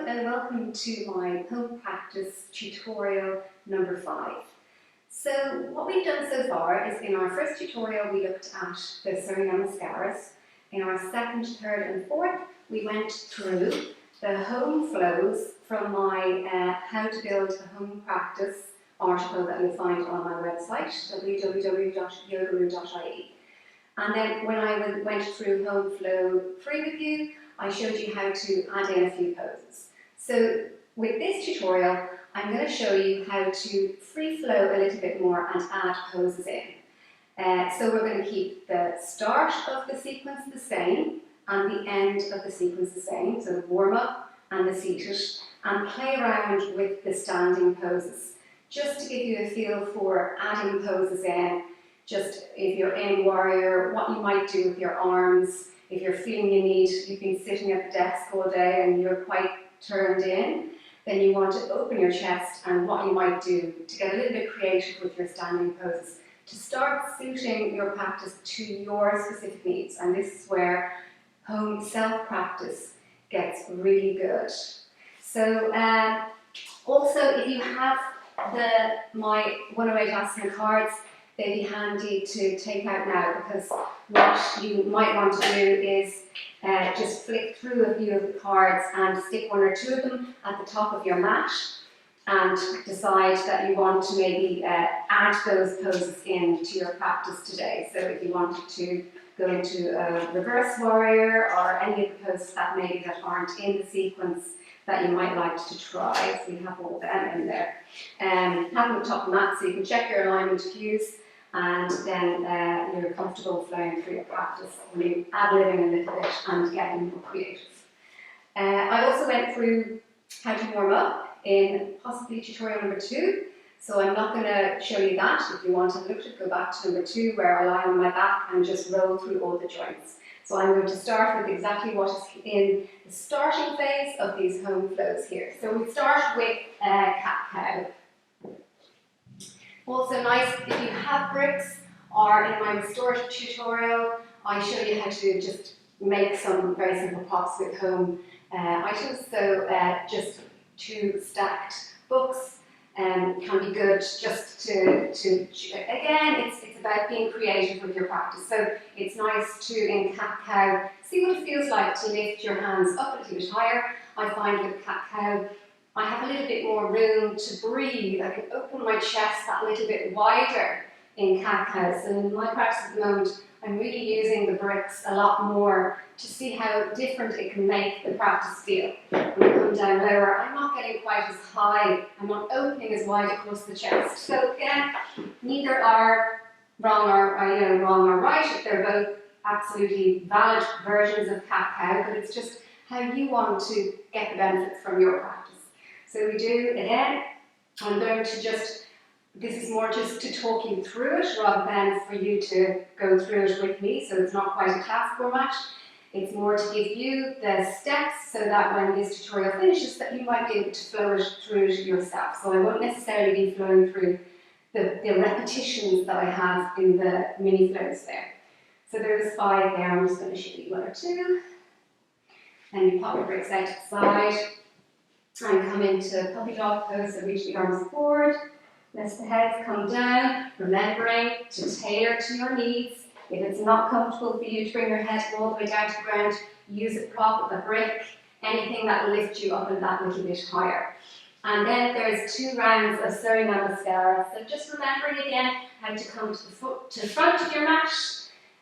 Hello and welcome to my home practice tutorial number 5. So what we've done so far is in our first tutorial we looked at the Suriname mascaras. In our second, third and fourth we went through the home flows from my How to Build a Home Practice article that you'll find on my website www.yogaru.ie. And then when I went through home flow 3 with you, I showed you how to add in a few poses. So with this tutorial, I'm going to show you how to free flow a little bit more and add poses in. So we're going to keep the start of the sequence the same and the end of the sequence the same, so the warm-up and the seated, and play around with the standing poses, just to give you a feel for adding poses in. Just if you're in warrior, what you might do with your arms. If you're feeling you've been sitting at the desk all day and you're quite turned in, then you want to open your chest, and what you might do to get a little bit creative with your standing poses to start suiting your practice to your specific needs. And this is where home self-practice gets really good. So also if you have my 108 asana cards, they'd be handy to take out now, because what you might want to do is just flick through a few of the cards and stick 1 or 2 of them at the top of your mat and decide that you want to maybe add those poses into your practice today. So if you wanted to go into a reverse warrior or any of the poses that maybe that aren't in the sequence that you might like to try, so you have all of them in there. Have them on top of the mat so you can check your alignment cues, and then you're comfortable flowing through your practice when you ad-libbing a little bit and getting more creative. I also went through how to warm up in possibly tutorial number 2, so I'm not going to show you that. If you want to look at it, go back to number 2 where I lie on my back and just roll through all the joints. So I'm going to start with exactly what is in the starting phase of these home flows here. So we start with cat-cow. Also nice, if you have bricks, or in my restorative tutorial, I show you how to just make some very simple props with home items. So just 2 stacked books can be good just to again, it's about being creative with your practice. So it's nice to, in cat-cow, see what it feels like to lift your hands up a little bit higher. I find with cat-cow, I have a little bit more room to breathe. I can open my chest that little bit wider in cat-cow. So in my practice at the moment, I'm really using the bricks a lot more to see how different it can make the practice feel. When I come down lower, I'm not getting quite as high. I'm not opening as wide across the chest. So again, neither are wrong or right. They're both absolutely valid versions of cat-cow, but it's just how you want to get the benefits from your practice. So we do, again, I'm going to just, this is more just to talk you through it rather than for you to go through it with me, so it's not quite a class format. It's more to give you the steps so that when this tutorial finishes that you might be able to flow it through it yourself. So I won't necessarily be flowing through the repetitions that I have in the mini flows there. So there's 5 there, I'm just going to show you 1 or 2. Then you pop your bricks out to the side. And come into puppy dog pose, so reach the arms forward, let the heads come down, remembering to tailor to your needs. If it's not comfortable for you to bring your head all the way down to the ground, use a prop, a brick, anything that will lift you up and that little bit higher. And then there's 2 rounds of Suriname mascara. So just remembering again how to come to the front of your mat.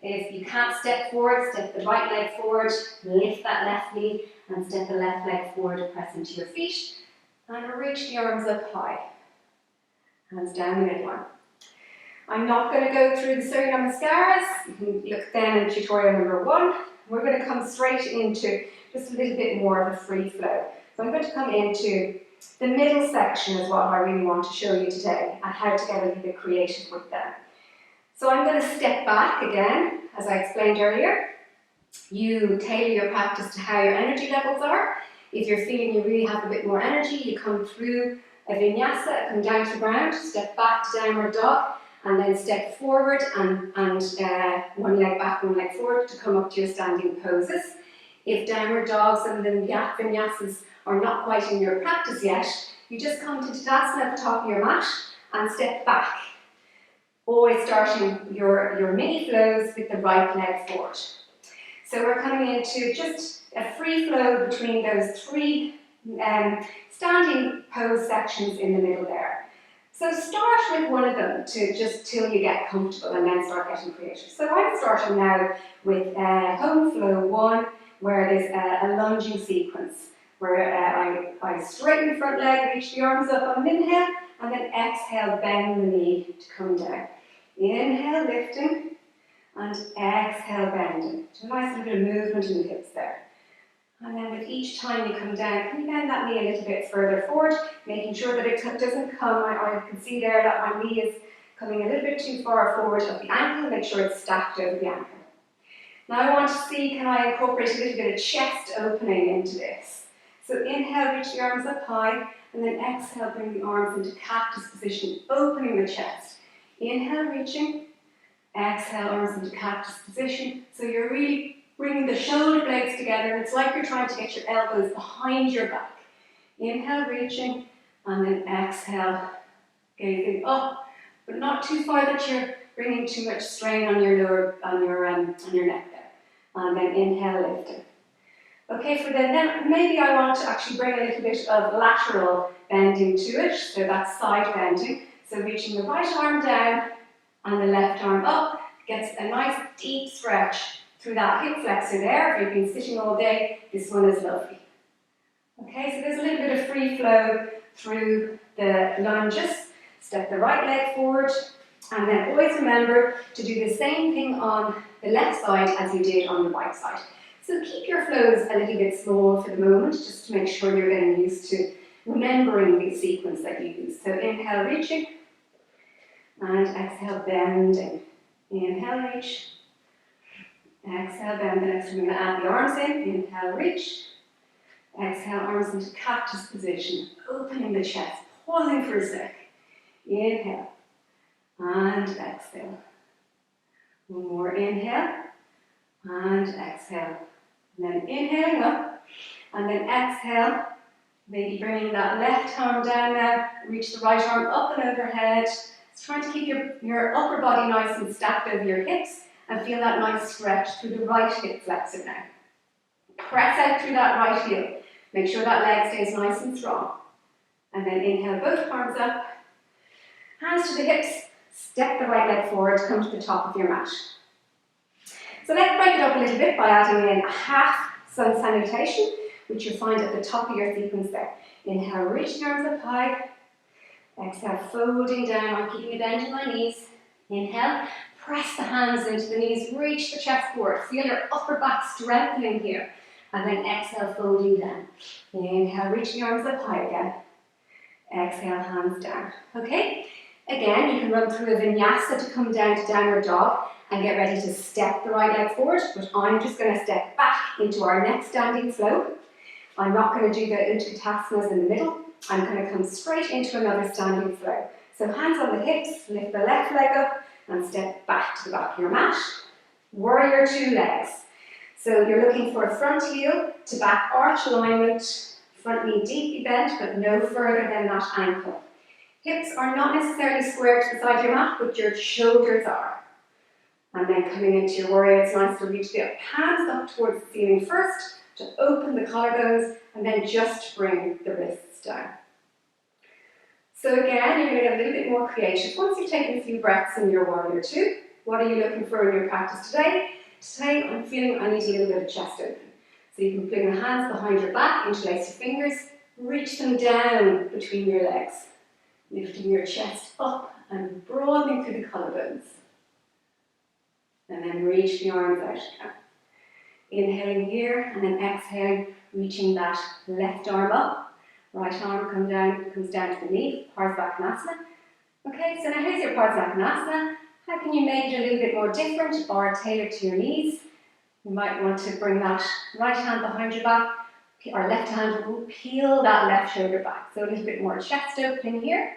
If you can't step forward, step the right leg forward, lift that left knee, and step the left leg forward, press into your feet, and reach the arms up high. Hands down the midline. I'm not going to go through the Suriname mascaras. You can look then in tutorial number 1. We're going to come straight into just a little bit more of a free flow. So I'm going to come into the middle section is what I really want to show you today, and how to get a little bit creative with them. So I'm going to step back again, as I explained earlier. You tailor your practice to how your energy levels are. If you're feeling you really have a bit more energy, you come through a vinyasa, come down to the ground, step back to downward dog, and then step forward and 1 leg back, 1 leg forward to come up to your standing poses. If downward dogs and the vinyasas are not quite in your practice yet, you just come to Tadasana at the top of your mat and step back. Always starting your mini flows with the right leg forward. So we're coming into just a free flow between those three standing pose sections in the middle there. So start with one of them to just till you get comfortable and then start getting creative. So I'm starting now with home flow 1, where there's a lunging sequence, where I straighten the front leg, reach the arms up on an inhale, and then exhale, bend the knee to come down. Inhale, lifting, and exhale, bending. So a nice little bit of movement in the hips there. And then with each time you come down, can you bend that knee a little bit further forward, making sure that it doesn't come, I can see there that my knee is coming a little bit too far forward of the ankle, make sure it's stacked over the ankle. Now I want to see, can I incorporate a little bit of chest opening into this? So inhale, reach the arms up high, and then exhale, bring the arms into cactus position, opening the chest. Inhale, reaching, exhale, arms into cactus position. So you're really bringing the shoulder blades together, and it's like you're trying to get your elbows behind your back. Inhale, reaching, and then exhale, gazing up, but not too far that you're bringing too much strain on your neck there. And then inhale, lifting. Okay, then maybe I want to actually bring a little bit of lateral bending to it, so that's side bending. So reaching the right arm down and the left arm up, gets a nice deep stretch through that hip flexor there. If you've been sitting all day, this one is lovely. Okay, so there's a little bit of free flow through the lunges. Step the right leg forward, and then always remember to do the same thing on the left side as you did on the right side. So keep your flows a little bit small for the moment, just to make sure you're getting used to remembering the sequence that you use. So inhale, reaching, and exhale, bending. Inhale, reach, exhale, bend. The next time I'm going to add the arms in. Inhale, reach, exhale, arms into cactus position, opening the chest, pausing for a sec. Inhale, and exhale. One more inhale, and exhale. And then inhaling up, and then exhale, maybe bringing that left arm down now, reach the right arm up and overhead. Just trying to keep your upper body nice and stacked over your hips, and feel that nice stretch through the right hip flexor now. Press out through that right heel. Make sure that leg stays nice and strong. And then inhale, both arms up, hands to the hips, step the right leg forward, come to the top of your mat. So let's break it up a little bit by adding in a half sun salutation, which you'll find at the top of your sequence there. Inhale, reach the arms up high. Exhale, folding down. I'm keeping a bend in my knees. Inhale, press the hands into the knees, reach the chest forward. Feel your upper back strengthening here. And then exhale, folding down. Inhale, reach the arms up high again. Exhale, hands down. Okay? Again, you can run through a vinyasa to come down to downward dog and get ready to step the right leg forward, but I'm just going to step back into our next standing flow. I'm not going to do the utkatasana in the middle. I'm going to come straight into another standing flow. So hands on the hips, lift the left leg up and step back to the back of your mat. Warrior 2 legs. So you're looking for a front heel to back arch alignment, front knee deeply bent, but no further than that ankle. Hips are not necessarily square to the side of your mat, but your shoulders are. And then coming into your warrior, it's nice to reach the hands up towards the ceiling first, to open the collarbones, and then just bring the wrists down. So again, you're going to get a little bit more creative. Once you've taken a few breaths in your warrior 2, what are you looking for in your practice today? Today, I'm feeling I need a little bit of chest open. So you can bring the hands behind your back, interlace your fingers, reach them down between your legs, lifting your chest up and broadening through the collarbones. And then reach the arms out again. Inhaling here and then exhaling, reaching that left arm up. Right arm comes down to the knee, Parsvakonasana. Okay, so now here's your Parsvakonasana. How can you make it a little bit more different or tailored to your knees? You might want to bring that right hand behind your back, or left hand will peel that left shoulder back. So a little bit more chest opening here.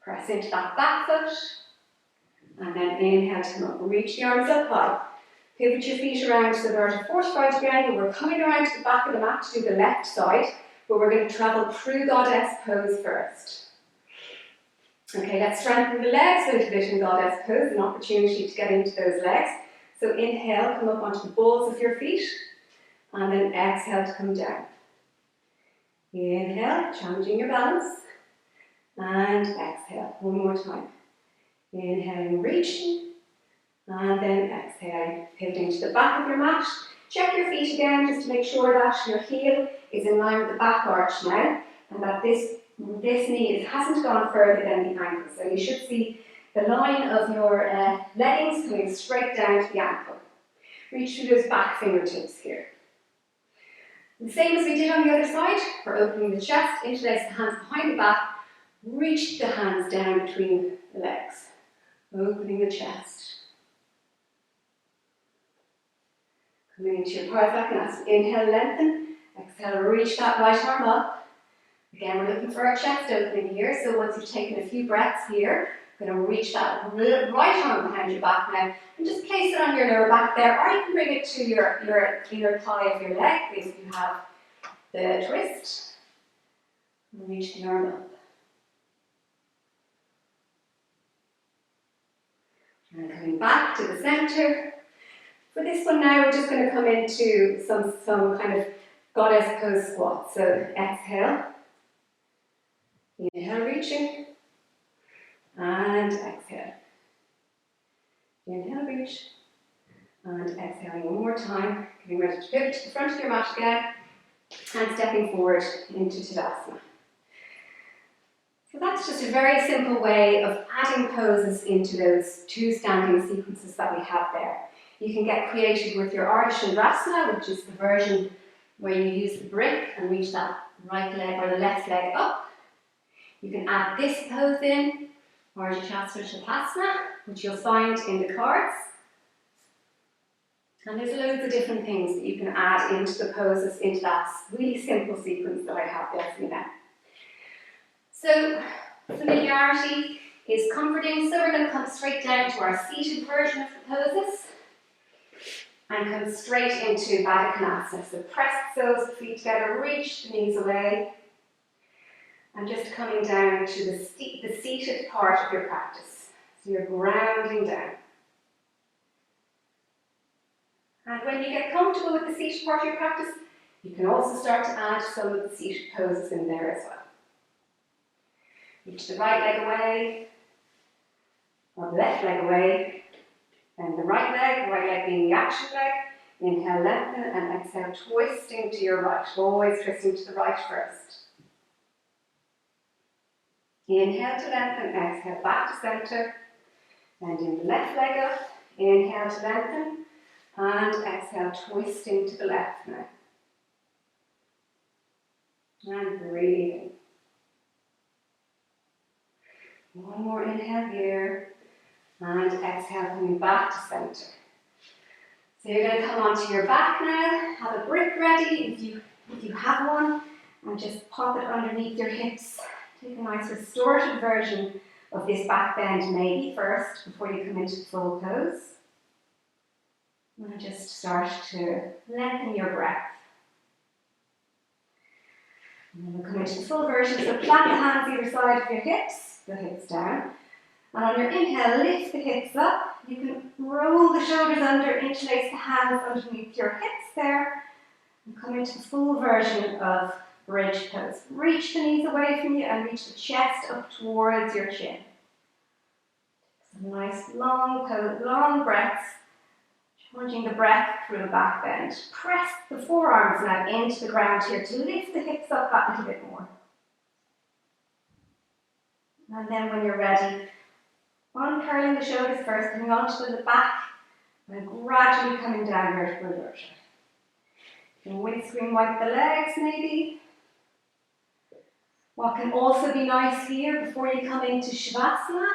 Press into that back foot. And then inhale to come up, reach the arms up high. Pivot your feet around so they're at a 45 degree angle. We're coming around to the back of the mat to do the left side, but we're going to travel through goddess pose first. Okay, let's strengthen the legs a little bit in goddess pose, an opportunity to get into those legs. So inhale, come up onto the balls of your feet, and then exhale to come down. Inhale, challenging your balance, and exhale. One more time. Inhaling, reaching, and then exhaling, pivoting to the back of your mat. Check your feet again just to make sure that your heel is in line with the back arch now, and that this knee hasn't gone further than the ankle. So you should see the line of your leggings coming straight down to the ankle. Reach through those back fingertips here. The same as we did on the other side, we're opening the chest, interlace the hands behind the back, reach the hands down between the legs, opening the chest. Coming into your Parthakonasana, inhale, lengthen, exhale, reach that right arm up. Again, we're looking for our chest opening here, so once you've taken a few breaths here, you're going to reach that right arm behind your back now, and just place it on your lower back there, or you can bring it to your inner thigh of your leg if you have the twist. And reach the arm up. And coming back to the center. For this one now, we're just going to come into some kind of goddess pose squat. So exhale. Inhale, reaching, and exhale. Inhale, reach, and exhaling one more time. Getting ready to pivot to the front of your mat again, and stepping forward into Tadasana. So that's just a very simple way of adding poses into those two standing sequences that we have there. You can get creative with your Ardha, which is the version where you use the brick and reach that right leg or the left leg up. You can add this pose in, Ardha Shavasana, which you'll find in the cards. And there's loads of different things that you can add into the poses, into that really simple sequence that I have there for you now. So, familiarity is comforting, so we're going to come straight down to our seated version of the poses. And come straight into Baddha Konasana. So press the soles of the feet together, reach the knees away. And just coming down to the seated part of your practice. So you're grounding down. And when you get comfortable with the seated part of your practice, you can also start to add some of the seated poses in there as well. Reach the right leg away, or the left leg away, and the right leg being the action leg. Inhale, lengthen, and exhale, twisting to your right. Always twisting to the right first. Inhale to lengthen, exhale back to center. And in the left leg up, inhale to lengthen, and exhale, twisting to the left now. And breathing. One more inhale here, and exhale, coming back to center. So you're going to come onto your back now, have a brick ready if you have one, and just pop it underneath your hips. Take a nice restorative version of this back bend maybe first before you come into the full pose. And just start to lengthen your breath. And then we'll come into the full version, so plant the hands either side of your hips, the hips down. And on your inhale, lift the hips up. You can roll the shoulders under, interlace the hands underneath your hips there. And come into the full version of bridge pose. Reach the knees away from you and reach the chest up towards your chin. Some nice long pose, long breaths. Challenging the breath through a back bend. Press the forearms now into the ground here to lift the hips up that little bit more. And then when you're ready, uncurling the shoulders first, coming onto the back, and gradually coming down vertical version. You can windscreen wipe the legs maybe. What can also be nice here before you come into Shavasana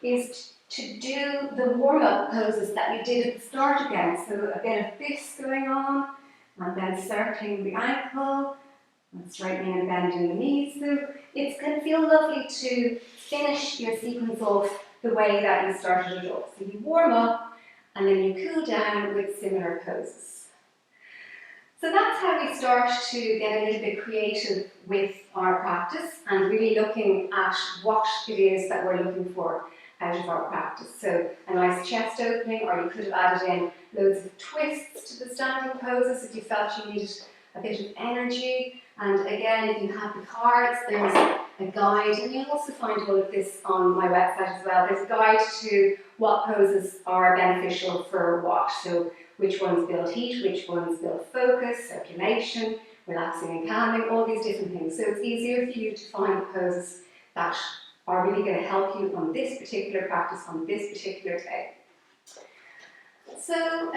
is to do the warm-up poses that you did at the start again. So a bit of this going on, and then circling the ankle, and straightening and bending the knees. So it's going to feel lovely to finish your sequence off the way that you started it off. So you warm up, and then you cool down with similar poses. So that's how we start to get a little bit creative with our practice and really looking at what it is that we're looking for out of our practice. So a nice chest opening, or you could have added in loads of twists to the standing poses if you felt you needed a bit of energy. And again, if you have the cards, there's a guide, and you'll also find all of this on my website as well. There's a guide to what poses are beneficial for what. So which ones build heat, which ones build focus, circulation, relaxing and calming, all these different things. So it's easier for you to find the poses that are really going to help you on this particular practice, on this particular day. So,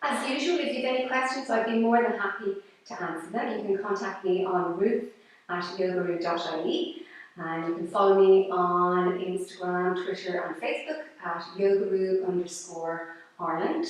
as usual, if you have any questions, I'd be more than happy to answer them. You can contact me on ruth@yogaru.ie, and you can follow me on Instagram, Twitter and Facebook at yogaru_Ireland.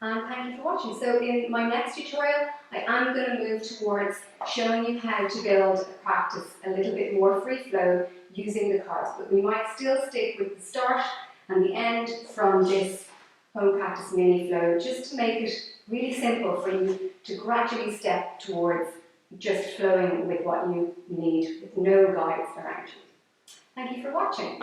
And thank you for watching. So in my next tutorial, I am going to move towards showing you how to build a practice a little bit more free flow using the cards, but we might still stick with the start and the end from this home practice mini flow, just to make it really simple for you to gradually step towards just flowing with what you need, with no guides around you. Thank you for watching.